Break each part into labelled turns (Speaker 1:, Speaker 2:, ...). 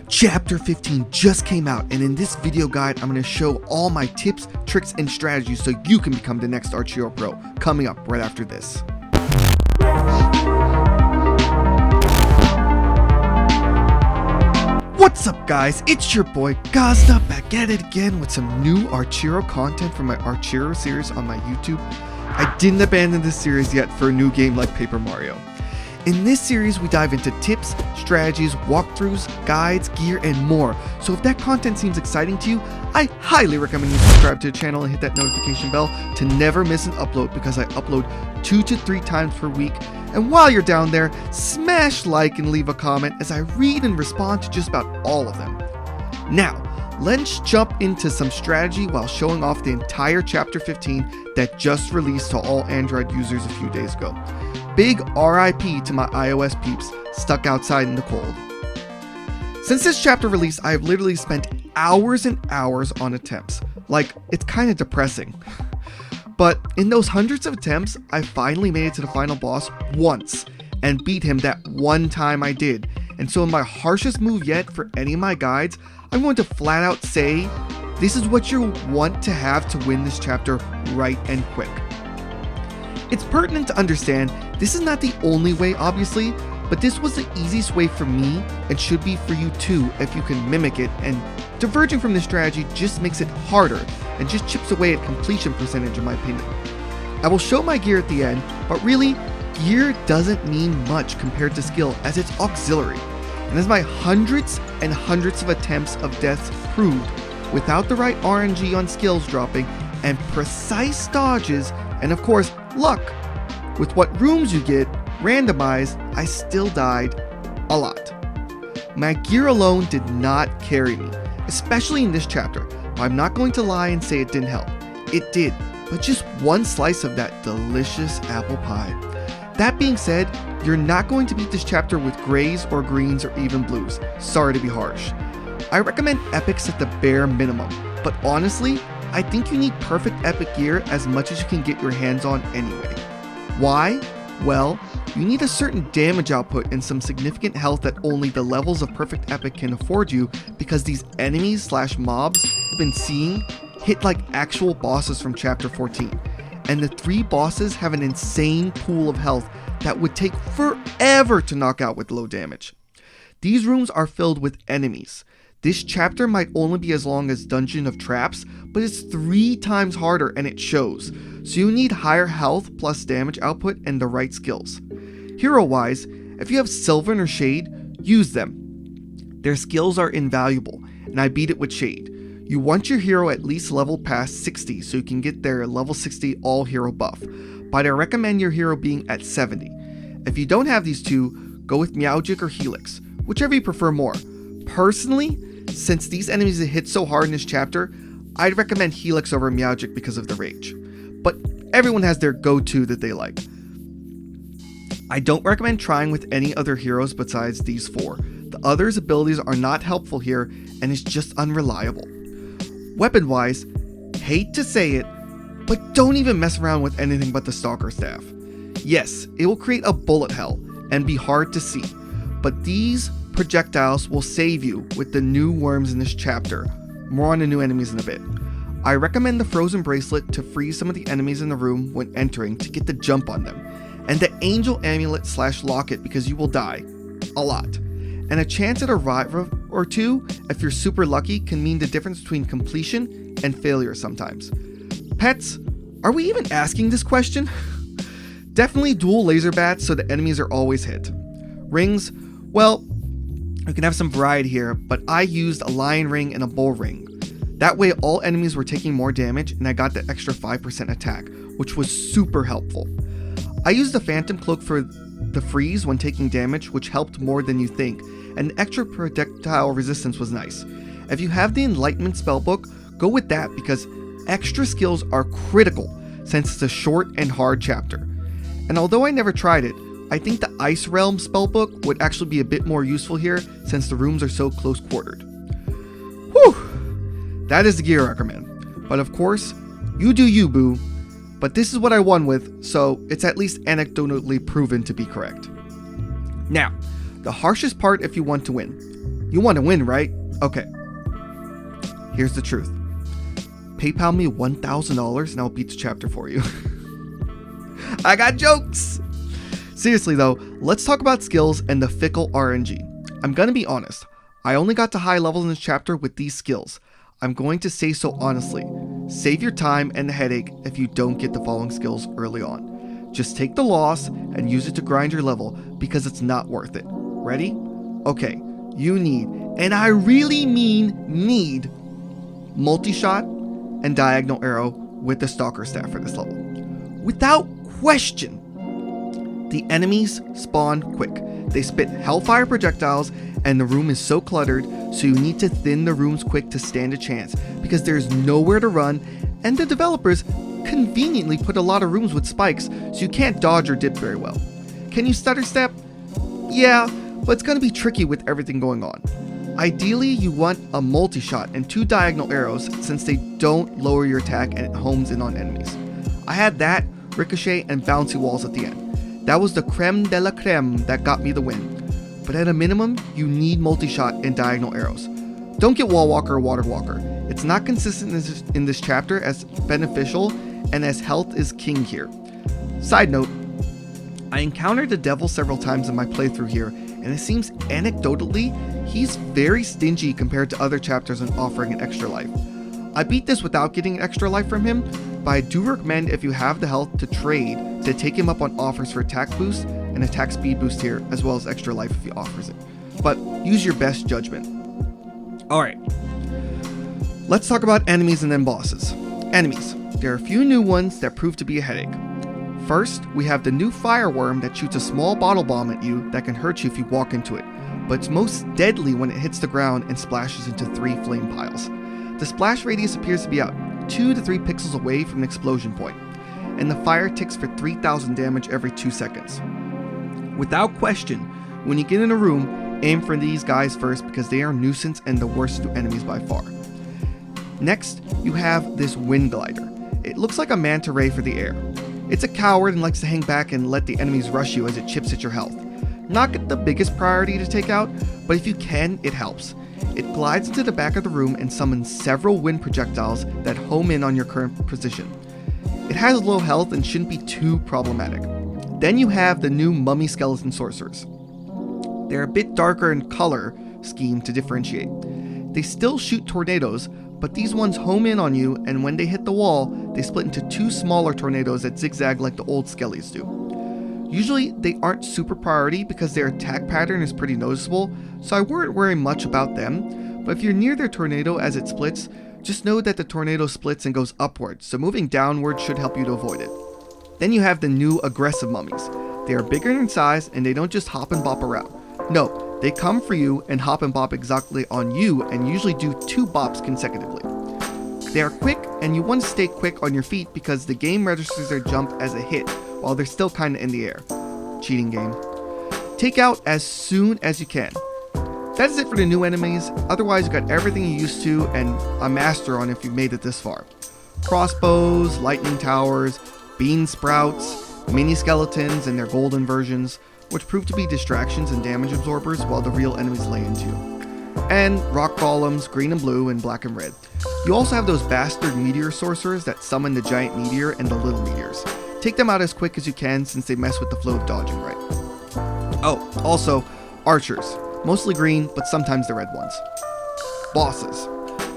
Speaker 1: Chapter 15 just came out, and in this video guide, I'm going to show all my tips, tricks, and strategies so you can become the next Archero Pro, coming up right after this. What's up guys, it's your boy Gazda back at it again with some new Archero content from my Archero series on my YouTube. I didn't abandon this series yet for a new game like Paper Mario. In this series, we dive into tips, strategies, walkthroughs, guides, gear, and more. So if that content seems exciting to you, I highly recommend you subscribe to the channel and hit that notification bell to never miss an upload, because I upload 2 to 3 times per week. And while you're down there, smash like and leave a comment as I read and respond to just about all of them. Now, let's jump into some strategy while showing off the entire Chapter 15 that just released to all Android users a few days ago. Big RIP to my iOS peeps stuck outside in the cold. Since this chapter release, I have literally spent hours and hours on attempts. Like, it's kind of depressing. But in those hundreds of attempts, I finally made it to the final boss once and beat him that one time I did. And so in my harshest move yet for any of my guides, I'm going to flat out say, this is what you want to have to win this chapter right and quick. It's pertinent to understand this is not the only way, obviously, but this was the easiest way for me and should be for you too if you can mimic it, and diverging from this strategy just makes it harder and just chips away at completion percentage in my opinion. I will show my gear at the end, but really, gear doesn't mean much compared to skill as it's auxiliary, and as my hundreds and hundreds of attempts of deaths proved, without the right RNG on skills dropping and precise dodges, and of course luck, with what rooms you get randomized, I still died a lot. My gear alone did not carry me, especially in this chapter, but I'm not going to lie and say it didn't help. It did, but just one slice of that delicious apple pie. That being said, you're not going to beat this chapter with grays or greens or even blues. Sorry to be harsh. I recommend epics at the bare minimum, but honestly, I think you need perfect epic gear as much as you can get your hands on anyway. Why? Well, you need a certain damage output and some significant health that only the levels of perfect epic can afford you, because these enemies / mobs you've been seeing hit like actual bosses from chapter 14. And the 3 bosses have an insane pool of health that would take forever to knock out with low damage. These rooms are filled with enemies. This chapter might only be as long as Dungeon of Traps, but it's 3 times harder and it shows. So you need higher health plus damage output and the right skills. Hero wise, if you have Sylvan or Shade, use them. Their skills are invaluable, and I beat it with Shade. You want your hero at least level past 60 so you can get their level 60 all hero buff, but I recommend your hero being at 70. If you don't have these two, go with Meowgic or Helix, whichever you prefer more. Personally, since these enemies hit so hard in this chapter, I'd recommend Helix over Meowgic because of the rage. But everyone has their go-to that they like. I don't recommend trying with any other heroes besides these 4. The others' abilities are not helpful here and it's just unreliable. Weapon-wise, hate to say it, but don't even mess around with anything but the Stalker Staff. Yes, it will create a bullet hell and be hard to see, but these projectiles will save you with the new worms in this chapter. More on the new enemies in a bit. I recommend the Frozen Bracelet to freeze some of the enemies in the room when entering to get the jump on them, and the Angel Amulet / Locket because you will die a lot, and a chance at a revive or 2 if you're super lucky can mean the difference between completion and failure sometimes. Pets, are we even asking this question? Definitely dual laser bats so the enemies are always hit. Rings, well, you can have some variety here, but I used a lion ring and a bull ring. That way all enemies were taking more damage and I got the extra 5% attack, which was super helpful. I used the Phantom Cloak for the freeze when taking damage, which helped more than you think, and the extra projectile resistance was nice. If you have the Enlightenment spellbook, go with that because extra skills are critical since it's a short and hard chapter. And although I never tried it, I think the Ice Realm spellbook would actually be a bit more useful here since the rooms are so close quartered. Whew! That is the gear I recommend. But of course, you do you, boo. But this is what I won with, so it's at least anecdotally proven to be correct. Now, the harshest part if you want to win. You want to win, right? Okay. Here's the truth. PayPal me $1,000 and I'll beat the chapter for you. I got jokes! Seriously though, let's talk about skills and the fickle RNG. I'm gonna be honest. I only got to high levels in this chapter with these skills. I'm going to say so honestly. Save your time and the headache if you don't get the following skills early on. Just take the loss and use it to grind your level because it's not worth it. Ready? Okay, you need, and I really mean need, multi-shot and diagonal arrow with the stalker staff for this level. Without question, the enemies spawn quick. They spit hellfire projectiles and the room is so cluttered, so you need to thin the rooms quick to stand a chance because there's nowhere to run and the developers conveniently put a lot of rooms with spikes so you can't dodge or dip very well. Can you stutter step? Yeah, but it's going to be tricky with everything going on. Ideally, you want a multi-shot and 2 diagonal arrows since they don't lower your attack and it homes in on enemies. I had that, ricochet, and bouncy walls at the end. That was the creme de la creme that got me the win. But at a minimum, you need multi-shot and diagonal arrows. Don't get wall walker or water walker. It's not consistent in this chapter as beneficial and as health is king here. Side note, I encountered the devil several times in my playthrough here, and it seems anecdotally, he's very stingy compared to other chapters on offering an extra life. I beat this without getting an extra life from him, but I do recommend if you have the health to trade to take him up on offers for attack boost and attack speed boost here, as well as extra life if he offers it. But use your best judgment. Alright, let's talk about enemies and then bosses. Enemies. There are a few new ones that prove to be a headache. First, we have the new fireworm that shoots a small bottle bomb at you that can hurt you if you walk into it, but it's most deadly when it hits the ground and splashes into 3 flame piles. The splash radius appears to be out 2 to 3 pixels away from an explosion point, and the fire ticks for 3,000 damage every 2 seconds. Without question, when you get in a room, aim for these guys first because they are a nuisance and the worst new enemies by far. Next, you have this wind glider. It looks like a manta ray for the air. It's a coward and likes to hang back and let the enemies rush you as it chips at your health. Not the biggest priority to take out, but if you can, it helps. It glides into the back of the room and summons several wind projectiles that home in on your current position. It has low health and shouldn't be too problematic. Then you have the new mummy skeleton sorcerers. They're a bit darker in color scheme to differentiate. They still shoot tornadoes, but these ones home in on you, and when they hit the wall, they split into 2 smaller tornadoes that zigzag like the old skellies do. Usually they aren't super priority because their attack pattern is pretty noticeable, so I wouldn't worry much about them, but if you're near their tornado as it splits, just know that the tornado splits and goes upwards, so moving downward should help you to avoid it. Then you have the new aggressive mummies. They are bigger in size and they don't just hop and bop around. No, they come for you and hop and bop exactly on you and usually do 2 bops consecutively. They are quick and you want to stay quick on your feet because the game registers their jump as a hit while they're still kinda in the air. Cheating game. Take out as soon as you can. That is it for the new enemies. Otherwise you got everything you used to and a master on if you've made it this far. Crossbows, lightning towers, bean sprouts, mini skeletons and their golden versions, which prove to be distractions and damage absorbers while the real enemies lay into you. And rock golems, green and blue and black and red. You also have those bastard meteor sorcerers that summon the giant meteor and the little meteors. Take them out as quick as you can since they mess with the flow of dodging right. Oh, also, archers. Mostly green, but sometimes the red ones. Bosses.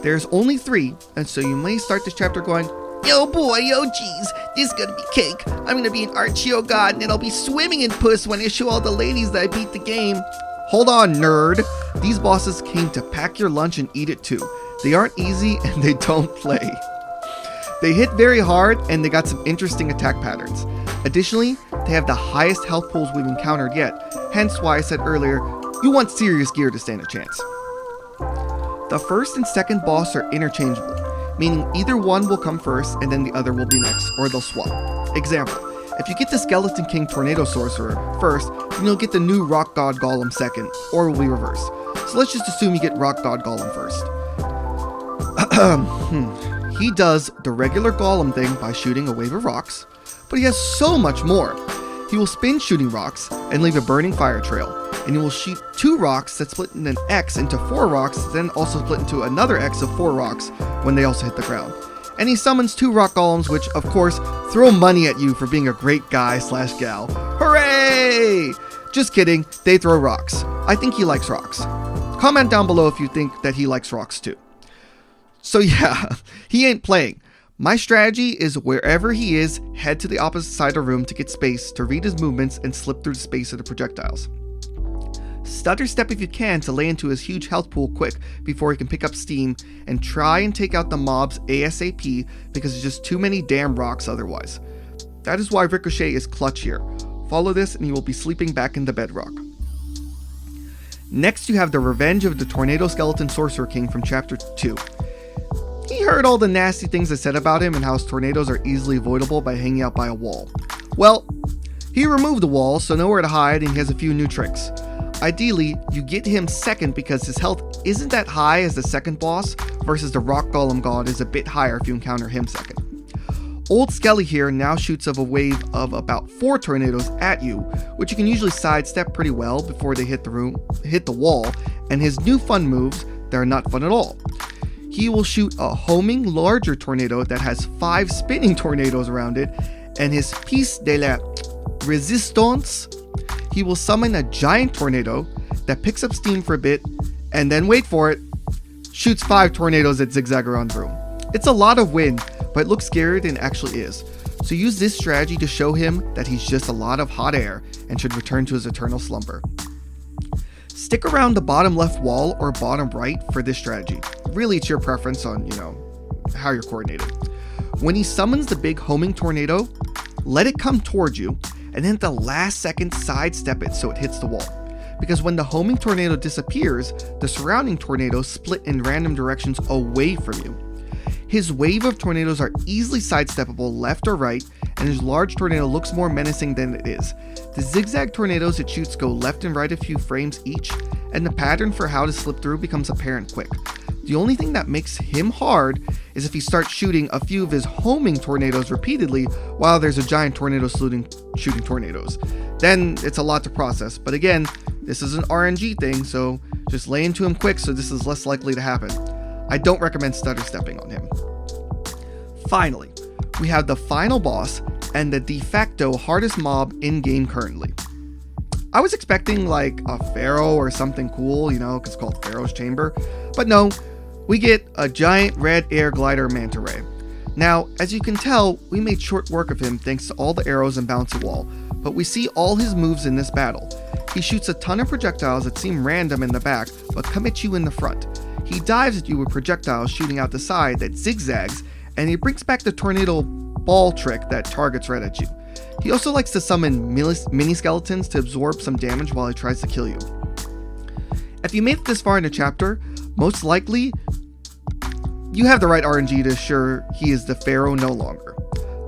Speaker 1: There's only 3, and so you may start this chapter going, yo boy, yo geez, this is gonna be cake. I'm gonna be an Archero god and then I'll be swimming in puss when I show all the ladies that I beat the game. Hold on, nerd. These bosses came to pack your lunch and eat it too. They aren't easy and they don't play. They hit very hard and they got some interesting attack patterns. Additionally, they have the highest health pools we've encountered yet, hence why I said earlier, you want serious gear to stand a chance. The first and second boss are interchangeable, meaning either one will come first and then the other will be next, or they'll swap. Example, if you get the Skeleton King Tornado Sorcerer first, then you'll get the new Rock God Golem second, or it will be reversed. So let's just assume you get Rock God Golem first. He does the regular Golem thing by shooting a wave of rocks, but he has so much more. He will spin shooting rocks and leave a burning fire trail. and you will shoot 2 rocks that split in an X into 4 rocks, then also split into another X of 4 rocks when they also hit the ground. And he summons 2 rock golems, which of course throw money at you for being a great guy / gal. Hooray! Just kidding, they throw rocks. I think he likes rocks. Comment down below if you think that he likes rocks too. So yeah, he ain't playing. My strategy is wherever he is, head to the opposite side of the room to get space to read his movements and slip through the space of the projectiles. Stutter step if you can to lay into his huge health pool quick before he can pick up steam, and try and take out the mobs ASAP because there's just too many damn rocks otherwise. That is why Ricochet is clutch here. Follow this and you will be sleeping back in the bedrock. Next you have the Revenge of the Tornado Skeleton Sorcerer King from Chapter 2. He heard all the nasty things I said about him and how his tornadoes are easily avoidable by hanging out by a wall. Well, he removed the wall, so nowhere to hide, and he has a few new tricks. Ideally, you get him second because his health isn't that high as the second boss, versus the Rock Golem God is a bit higher if you encounter him second. Old Skelly here now shoots of a wave of about 4 tornadoes at you, which you can usually sidestep pretty well before they hit the wall, and his new fun moves that are not fun at all. He will shoot a homing larger tornado that has 5 spinning tornadoes around it, and his piece de la resistance, he will summon a giant tornado that picks up steam for a bit, and then wait for it, shoots 5 tornadoes that zigzag around the room. It's a lot of wind, but it looks scarier than it actually is. So use this strategy to show him that he's just a lot of hot air and should return to his eternal slumber. Stick around the bottom left wall or bottom right for this strategy. Really, it's your preference on, how you're coordinated. When he summons the big homing tornado, let it come towards you, and then at the last second sidestep it so it hits the wall. Because when the homing tornado disappears, the surrounding tornadoes split in random directions away from you. His wave of tornadoes are easily sidesteppable left or right, and his large tornado looks more menacing than it is. The zigzag tornadoes it shoots go left and right a few frames each, and the pattern for how to slip through becomes apparent quick. The only thing that makes him hard is if he starts shooting a few of his homing tornadoes repeatedly while there's a giant tornado shooting tornadoes. Then it's a lot to process, but again, this is an RNG thing, so just lay into him quick so this is less likely to happen. I don't recommend stutter stepping on him. Finally, we have the final boss and the de facto hardest mob in game currently. I was expecting like a Pharaoh or something cool, because it's called Pharaoh's Chamber, but no, we get a giant red air glider manta ray. Now, as you can tell, we made short work of him thanks to all the arrows and bouncy wall, but we see all his moves in this battle. He shoots a ton of projectiles that seem random in the back, but come at you in the front. He dives at you with projectiles shooting out the side that zigzags, and he brings back the tornado ball trick that targets right at you. He also likes to summon mini skeletons to absorb some damage while he tries to kill you. If you made it this far in the chapter, most likely you have the right RNG to assure he is the Pharaoh no longer.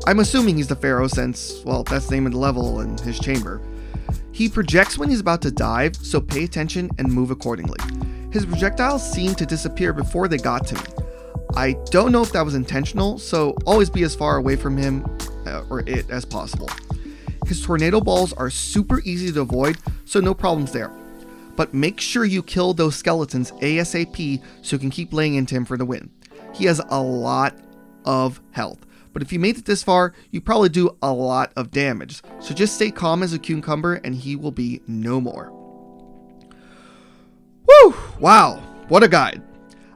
Speaker 1: I'm assuming he's the Pharaoh since, well, that's the name of the level in his chamber. He projects when he's about to dive, so pay attention and move accordingly. His projectiles seem to disappear before they got to me. I don't know if that was intentional, so always be as far away from him or it as possible. His tornado balls are super easy to avoid, so no problems there. But make sure you kill those skeletons ASAP so you can keep laying into him for the win. He has a lot of health, but if you made it this far, you probably do a lot of damage. So just stay calm as a cucumber and he will be no more. Woo! Wow, what a guide.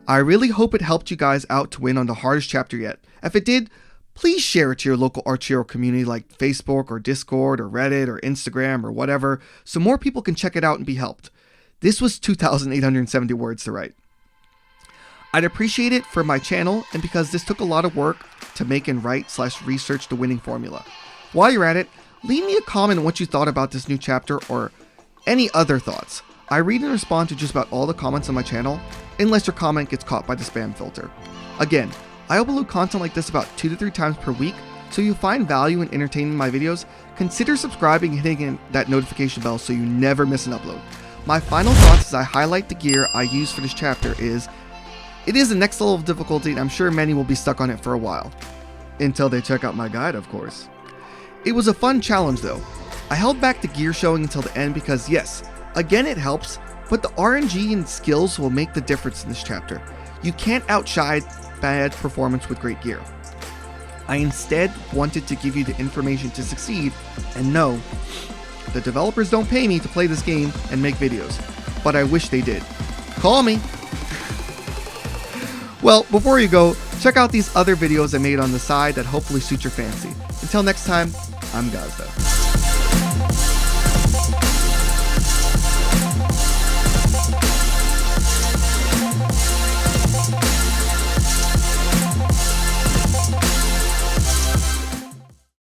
Speaker 1: I really hope it helped you guys out to win on the hardest chapter yet. If it did, please share it to your local Archero community like Facebook or Discord or Reddit or Instagram or whatever, so more people can check it out and be helped. This was 2,870 words to write. I'd appreciate it for my channel and because this took a lot of work to make and write / research the winning formula. While you're at it, leave me a comment on what you thought about this new chapter or any other thoughts. I read and respond to just about all the comments on my channel, unless your comment gets caught by the spam filter. Again, I upload content like this about 2 to 3 times per week, so if you find value in entertaining my videos, consider subscribing and hitting that notification bell so you never miss an upload. My final thoughts as I highlight the gear I use for this chapter is, it is the next level of difficulty and I'm sure many will be stuck on it for a while. Until they check out my guide, of course. It was a fun challenge though. I held back the gear showing until the end because yes, Again, it helps, but the RNG and skills will make the difference in this chapter. You can't outshine bad performance with great gear. I instead wanted to give you the information to succeed, and no, the developers don't pay me to play this game and make videos, but I wish they did. Call me! Well, before you go, check out these other videos I made on the side that hopefully suit your fancy. Until next time, I'm Gazda.